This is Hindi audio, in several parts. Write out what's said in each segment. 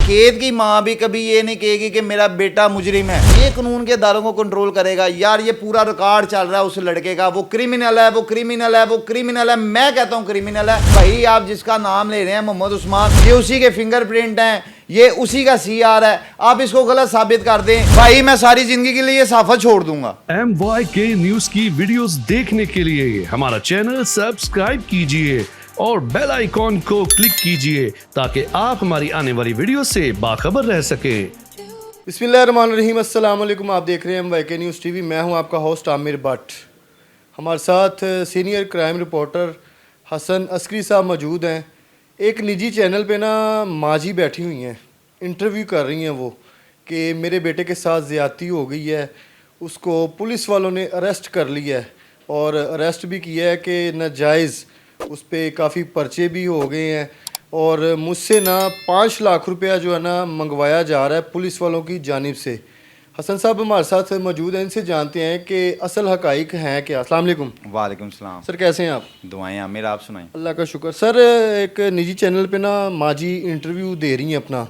डकैत की माँ भी कभी ये नहीं कहेगी कि मेरा बेटा मुजरिम है। ये कानून के दायरों को कंट्रोल करेगा। यार ये पूरा रिकॉर्ड चल रहा है उस लड़के का, वो क्रिमिनल है, वो क्रिमिनल है, वो क्रिमिनल है। मैं कहता हूँ क्रिमिनल है। भाई आप जिसका नाम ले रहे हैं मोहम्मद उस्मान, ये उसी के फिंगरप्रिंट हैं, ये उसी का CR है। आप इसको गलत साबित कर दें, भाई मैं सारी जिंदगी के लिए साफा छोड़ दूंगा। MYK न्यूज की वीडियोस देखने के लिए हमारा चैनल सब्सक्राइब कीजिए और बेल आइकॉन को क्लिक कीजिए ताकि आप हमारी आने वाली वीडियो से बाखबर रह सके। बिस्मिल्लाहिर्रहमानिर्रहीम, अस्सलाम वालेकुम। आप देख रहे हैं MYK न्यूज़ TV। मैं हूं आपका होस्ट आमिर भट्ट। हमारे साथ senior crime reporter Hasan Askari साहब मौजूद हैं। एक निजी चैनल पे ना माजी बैठी हुई हैं, इंटरव्यू कर रही हैं वो कि मेरे बेटे के साथ ज़्यादती हो गई है। उसको पुलिस वालों ने अरेस्ट कर लिया है और अरेस्ट भी किया है कि नाजायज़ उस पर काफ़ी पर्चे भी हो गए हैं और मुझसे ना 5 लाख रुपया जो है ना मंगवाया जा रहा है पुलिस वालों की जानिब से। हसन साहब हमारे साथ मौजूद हैं, इनसे जानते हैं कि असल हकाइक हैं क्या। अस्सलाम वालेकुम। वालेकुम सलाम सर, कैसे हैं आप? दुआएं आमिर, आप सुनाएं। अल्लाह का शुक्र। सर, एक निजी चैनल पे ना माजी इंटरव्यू दे रही हैं अपना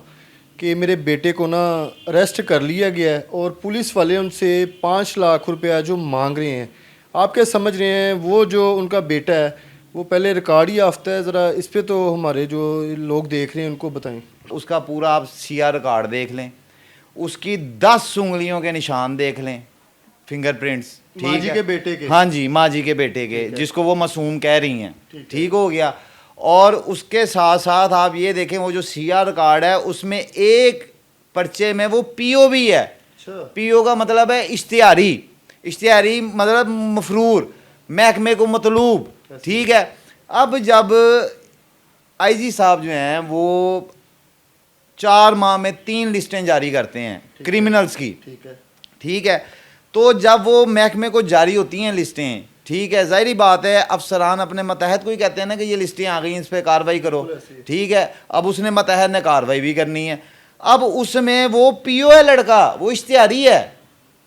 कि मेरे बेटे को ना अरेस्ट कर लिया गया है और पुलिस वाले उनसे 5 लाख रुपया जो मांग रहे हैं। आप क्या समझ रहे हैं, वो जो उनका बेटा है वो पहले रिकॉर्ड ही आफ्ता है? ज़रा इस पर तो हमारे जो लोग देख रहे हैं उनको बताएं। उसका पूरा आप CR रिकॉर्ड देख लें, उसकी 10 उंगलियों के निशान देख लें, फिंगरप्रिंट्स। माँ जी के बेटे के? हाँ जी, माँ जी के बेटे के, जिसको वो मासूम कह रही हैं। ठीक हो गया। और उसके साथ साथ आप ये देखें, वो जो CR रिकॉर्ड है उसमें एक पर्चे में वो PO भी है। PO का मतलब है इश्तिहारी, इश्तिहारी मतलब मफरूर, महकमे को मतलूब। ठीक है। अब जब IG साहब जो हैं वो 4 माह में 3 लिस्टें जारी करते हैं क्रिमिनल्स की। ठीक है। तो जब वो महकमे को जारी होती हैं लिस्टें, ठीक है, ज़ाहिरी बात है अफसरान अपने मतहत को ही कहते हैं ना कि ये लिस्टें आ गई, इस पर कार्रवाई करो। ठीक है। अब उसने मतहत ने कार्रवाई भी करनी है। अब उसमें वो PO है लड़का, वो इश्तिहारी है।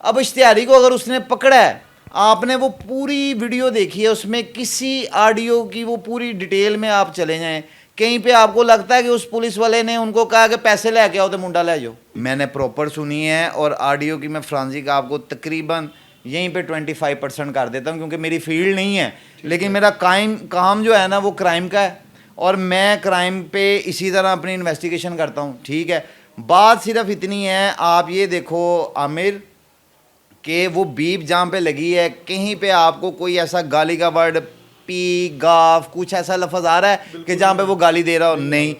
अब इश्तिहारी को अगर उसने पकड़ा है, आपने वो पूरी वीडियो देखी है, उसमें किसी ऑडियो की वो पूरी डिटेल में आप चले जाएं, कहीं पे आपको लगता है कि उस पुलिस वाले ने उनको कहा कि पैसे लेके आओ तो मुंडा ले जाओ। मैंने प्रॉपर सुनी है और ऑडियो की मैं फ्रांसिक आपको तकरीबन यहीं पे 25% कर देता हूँ क्योंकि मेरी फील्ड नहीं है, लेकिन मेरा काम जो है ना वो क्राइम का है और मैं क्राइम पे इसी तरह अपनी इन्वेस्टिगेशन करता हूँ। ठीक है। बात सिर्फ इतनी है, आप ये देखो आमिर कि वो बीप जहाँ पे लगी है, कहीं पे आपको कोई ऐसा गाली का वर्ड, पी, गाफ, कुछ ऐसा लफ्ज़ आ रहा है कि जहाँ पे वो गाली दे रहा हो? नहीं।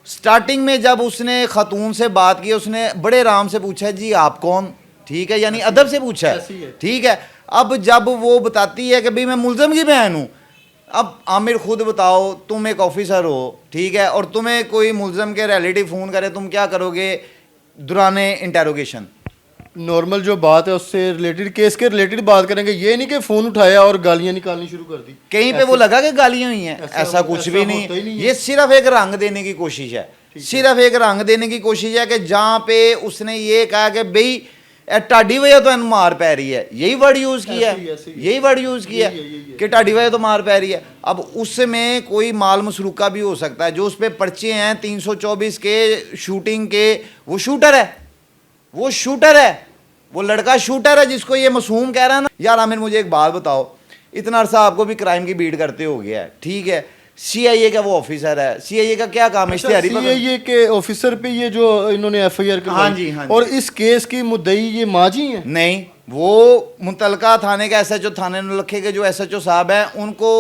स्टार्टिंग में जब उसने खातून से बात की, उसने बड़े आराम से पूछा जी आप कौन। ठीक है, यानी अदब से पूछा है। ठीक है। अब जब वो बताती है कि भाई मैं मुल्ज़म की बहन हूँ, अब आमिर खुद बताओ, तुम एक ऑफिसर हो, ठीक है, और तुम्हें कोई मुल्ज़म के रिलेटिव फ़ोन करे, तुम क्या करोगे दौराने इंटेरोगेशन? नॉर्मल जो बात है उससे रिलेटेड, केस के रिलेटेड बात करेंगे, ये नहीं कि फ़ोन उठाया और गालियाँ निकालनी शुरू कर दी। कहीं पे वो लगा कि गालियाँ हुई हैं, ऐसा कुछ भी नहीं। ये सिर्फ एक रंग देने की कोशिश है, सिर्फ एक रंग देने की कोशिश है कि जहाँ पे उसने ये कहा कि भाई टाडी वजह तो मार पै रही है, यही वर्ड यूज़ किया है, यही वर्ड यूज़ किया है कि टाडी वजह तो मार पै रही है। अब उसमें कोई माल मसरूका भी हो सकता है। जो उस पर पर्चे हैं 324 के शूटिंग के, वो शूटर है, वो शूटर है, वो लड़का शूटर है जिसको ये मासूम कह रहा है ना। यार आमिर मुझे एक बात बताओ, इतना अरसा आपको भी क्राइम की बीट करते हो गया है, ठीक है, CIA का वो ऑफिसर है, CIA का क्या काम है? इश्तिहारी CIA के ऑफिसर पे ये जो इन्होंने FIR करवाई। हाँ जी, हाँ जी। और इस केस की मुद्दई ये माजी हैं? नहीं, वो मुतलका थाने का SHO, थाने नौलखे के जो SHO साहब हैं, उनको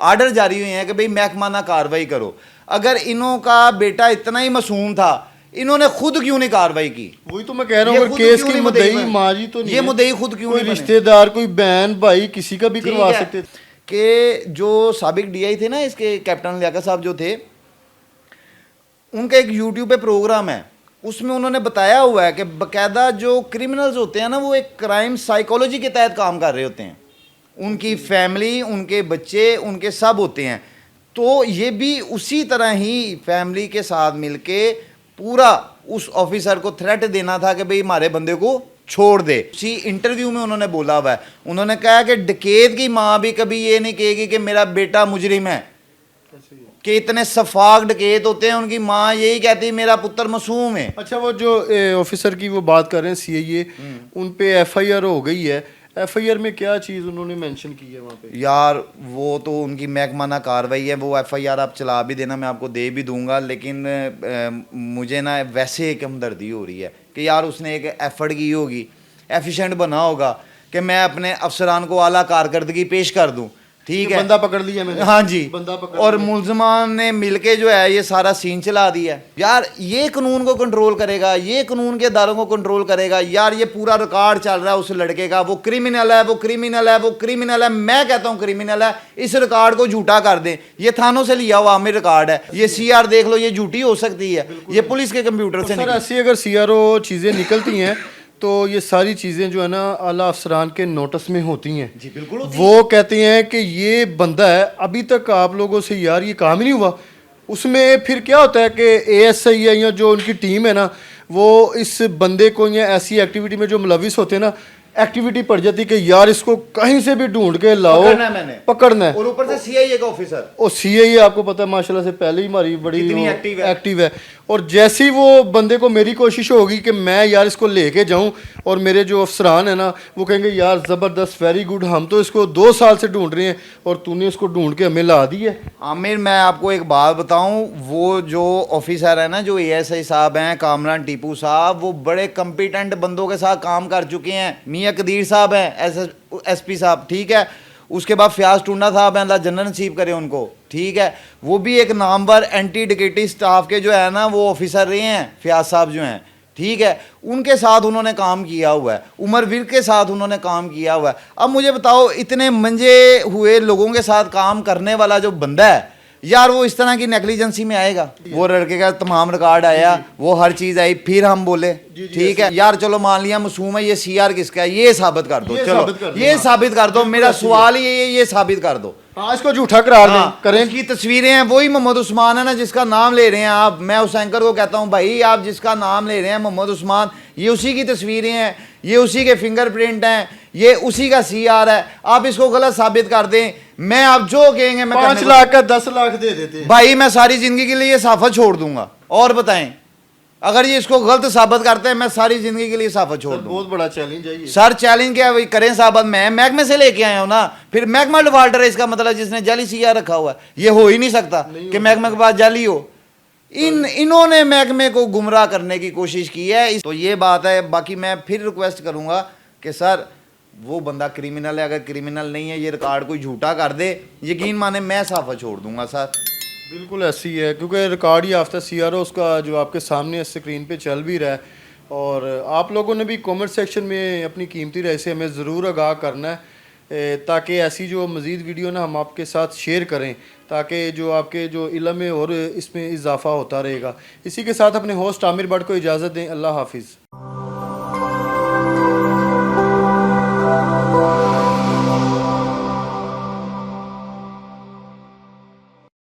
आर्डर जारी हुए हैं कि भाई महकमाना कार्रवाई करो। अगर इन्हों का बेटा इतना ही मासूम था, इन्होंने खुद क्यों नहीं कार्रवाई की? वही तो मैं कह रहा हूँ, केस की मुद्दई माजी तो नहीं, ये मुद्दई खुद क्यों कोई नहीं? रिश्तेदार, कोई बहन भाई, किसी का भी करवा सकते कि जो साबिक DI थे ना इसके, कैप्टन लियाकत साहब जो थे, उनका एक YouTube पे प्रोग्राम है, उसमें उन्होंने बताया हुआ है कि बाकायदा जो क्रिमिनल्स होते हैं ना वो एक क्राइम साइकोलॉजी के तहत काम कर रहे होते हैं, उनकी फैमिली, उनके बच्चे, उनके सब होते हैं। तो ये भी उसी तरह ही फैमिली के साथ मिलके पूरा उस ऑफिसर को थ्रेट देना था कि भाई हमारे बंदे को छोड़ दे। उसी इंटरव्यू में उन्होंने बोला हुआ है, उन्होंने कहा कि डकैत की माँ भी कभी ये नहीं कहेगी कि मेरा बेटा मुजरिम है। कि इतने सफाक डकैत होते हैं, उनकी माँ यही कहती है मेरा पुत्र मासूम है। अच्छा, वो जो ऑफिसर की वो बात कर रहे हैं सीआईए, उन पे एफआईआर हो गई है। एफआईआर में क्या चीज़ उन्होंने मेंशन की है वहाँ पे? यार वो तो उनकी महकमाना कार्रवाई है, वो एफआईआर आप चला भी देना, मैं आपको दे भी दूंगा, लेकिन मुझे ना वैसे एक हमदर्दी हो रही है कि यार उसने एक एफर्ट की होगी, एफिशिएंट बना होगा कि मैं अपने अफसरान को आला कारकर्दगी पेश कर दूं, ठीक है। बंदा पकड़ लिया मैंने। हाँ जी, बंदा पकड़ और लिया। मुलजमान ने मिलके जो है ये सारा सीन चला दिया। यार ये कानून को कंट्रोल करेगा, ये कानून के इदारों को कंट्रोल करेगा। यार ये पूरा रिकॉर्ड चल रहा है उस लड़के का, वो क्रिमिनल है, वो क्रिमिनल है, वो क्रिमिनल है, मैं कहता हूँ क्रिमिनल है। इस रिकॉर्ड को झूठा कर दें, ये थानों से लिया हुआ आमिर रिकॉर्ड है, ये सीआर देख लो, ये झूठी हो सकती है, ये पुलिस के कंप्यूटर से सर निकली। ऐसी अगर सीआरओ चीज़ें निकलती हैं तो ये सारी चीज़ें जो है ना आला अफसरान के नोटिस में होती हैं। जी बिल्कुल। वो कहते हैं कि ये बंदा है, अभी तक आप लोगों से यार ये काम ही नहीं हुआ। उसमें फिर क्या होता है कि एएसआई है या जो उनकी टीम है ना, वो इस बंदे को या ऐसी एक्टिविटी में जो मुलविस होते हैं ना, एक्टिविटी पड़ जाती है कि यार इसको कहीं से भी ढूंढ के लाओ, पकड़ना है मैंने, पकड़ना है। और ऊपर से सीआईए का ऑफिसर, और सीआईए आपको पता है माशाल्लाह से पहले ही हमारी बड़ी कितनी एक्टिव है। और जैसे ही वो बंदे को मेरी कोशिश होगी कि मैं यार इसको लेके जाऊं, और मेरे जो अफसरान है ना वो कहेंगे यार ज़बरदस्त, वेरी गुड, हम तो इसको 2 साल से ढूंढ रहे हैं और तूने इसको ढूंढ के हमें ला दी है। आमिर मैं आपको एक बात बताऊं, वो जो ऑफिसर है ना, जो एएसआई साहब हैं कामरान टीपू साहब, वो बड़े कंपिटेंट बंदों के साथ काम कर चुके हैं। मियाँ कदीर साहब हैं एसपी साहब, ठीक है। उसके बाद फयाज टूंडा साहब हैं, अल्लाह जन्नत नसीब करे उनको, ठीक है। वो भी एक नामवर एंटी डिकेटी स्टाफ के जो है ना वो ऑफिसर रहे हैं, फयाज साहब जो हैं, ठीक है। उनके साथ उन्होंने काम किया हुआ है, उमर विर के साथ उन्होंने काम किया हुआ है। अब मुझे बताओ, इतने मंजे हुए लोगों के साथ काम करने वाला जो बंदा है यार, वो इस तरह की नेग्लिजेंसी में आएगा? वो लड़के का तमाम रिकॉर्ड आया, वो हर चीज आई, फिर हम बोले ठीक है यार चलो मान लिया मासूम है, ये सीआर किसका है, ये साबित कर दो, चलो ये साबित कर दो। मेरा सवाल ही ये साबित कर दो। हाँ, इसको झूठा करार दें, करें। उसकी तस्वीरें हैं, वही मोहम्मद उस्मान है ना जिसका नाम ले रहे हैं आप। मैं उस एंकर को कहता हूं भाई आप जिसका नाम ले रहे हैं मोहम्मद उस्मान, ये उसी की तस्वीरें हैं, ये उसी के फिंगरप्रिंट हैं, ये उसी का सीआर है। आप इसको गलत साबित कर दें, मैं आप जो कहेंगे मैं 5 लाख का 10 लाख दे देते हैं। भाई मैं सारी जिंदगी के लिए ये साफा छोड़ दूंगा। और बताएं, अगर ये इसको गलत साबित करते हैं मैं सारी जिंदगी के लिए साफा छोड़ दूंगा। बहुत बड़ा चैलेंज है ये। सर चैलेंज क्या है, करें साबित। मैं महकमे से लेके आया हूं ना, फिर महकमा डिफॉल्टर है इसका मतलब, जिसने जाली सीआर रखा हुआ है। ये हो ही नहीं सकता कि महकमे के पास जाली हो। इन्होंने महकमे को गुमराह करने की कोशिश की है, तो ये बात है। बाकी मैं फिर रिक्वेस्ट करूंगा कि सर वो बंदा क्रिमिनल है, अगर क्रिमिनल नहीं है ये रिकॉर्ड कोई झूठा कर दे, यकीन माने मैं साफा छोड़ दूंगा सर। बिल्कुल ऐसी है, क्योंकि रिकॉर्ड ही आफ्टर सीआरओ उसका जो आपके सामने स्क्रीन पे चल भी रहा है। और आप लोगों ने भी कमेंट सेक्शन में अपनी कीमती राय से हमें ज़रूर आगाह करना है, ताकि ऐसी जो मज़ीद वीडियो ना हम आपके साथ शेयर करें, ताकि जो आपके जो इल्म है और इसमें इजाफ़ा होता रहेगा। इसी के साथ अपने होस्ट आमिर भट्ट को इजाज़त दें। अल्लाह हाफिज़।